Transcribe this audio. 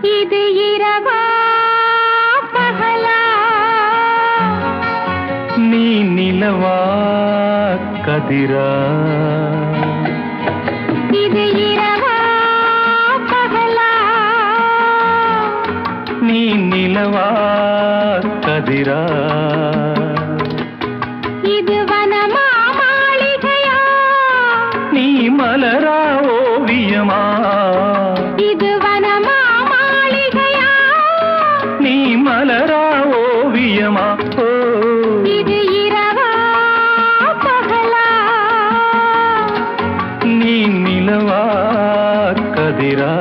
இது இரவா பகலா? நீ நிலவா கதிரா? இது இரவா பகலா? நீ நிலவா கதிரா? இது வனமா மாளிகையா? நீ மலரா ஓவியமா? இது வனமா மாளிகையா? நீ மலரா ஓவியமா? ஓ, இது இரவா பகலா? நீ நிலவா கதிரா?